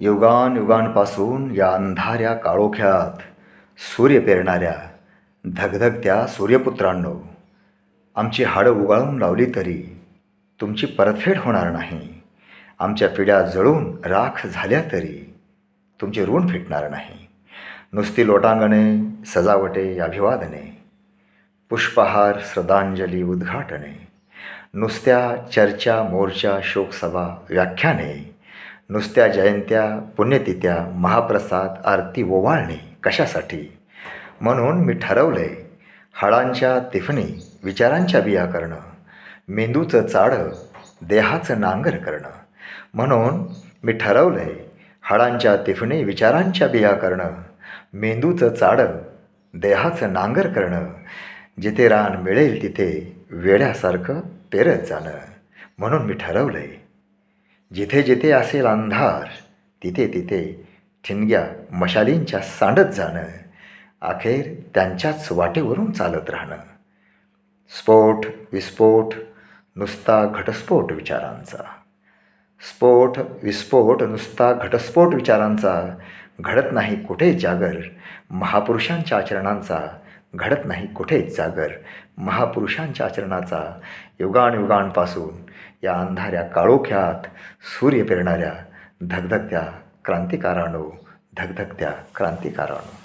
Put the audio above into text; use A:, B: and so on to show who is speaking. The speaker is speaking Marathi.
A: युगानयुगांपासून या अंधाऱ्या काळोख्यात सूर्य पेरणाऱ्या धगधगत्या सूर्यपुत्रांनो, आमची हाडं उगाळून लावली तरी तुमची परतफेड होणार नाही. आमच्या पिढ्या जळून राख झाल्या तरी तुमचे ऋण फिटणार नाही. नुसती लोटांगणे, सजावटे, अभिवादने, पुष्पहार, श्रद्धांजली, उद्घाटने, नुसत्या चर्चा, मोर्चा, शोकसभा, व्याख्याने, नुसत्या जयंत्या, पुण्यतिथ्या, महाप्रसाद, आरती ओवाळणे कशासाठी? म्हणून मी ठरवलंय हाडांच्या तिफणी विचारांच्या बिया करणं, मेंदूचं चाडं देहाचं नांगर करणं. म्हणून मी ठरवलंय हाडांच्या तिफणी विचारांच्या बिया करणं, मेंदूचं चाडं देहाचं नांगर करणं. जिथे रान मिळेल तिथे वेड्यासारखं पेरत जाणं. म्हणून मी ठरवलंय जिथे जिथे असेल अंधार तिथे तिथे ठिणग्या मशालींच्या सांडत जाणं, अखेर त्यांच्याच वाटेवरून चालत राहणं. स्फोट विस्फोट नुसता घटस्फोट विचारांचा, स्फोट विस्फोट नुसता घटस्फोट विचारांचा. घडत नाही कुठेच जागर महापुरुषांच्या आचरणांचा, घडत नाही कुठेच जागर महापुरुषांच्या आचरणाचा. युगानयुगांपासून या अंधाऱ्या काळोख्यात सूर्य पेरणाऱ्या धगधगत्या क्रांतिकारांनो, धगधगत्या क्रांतिकारांनो.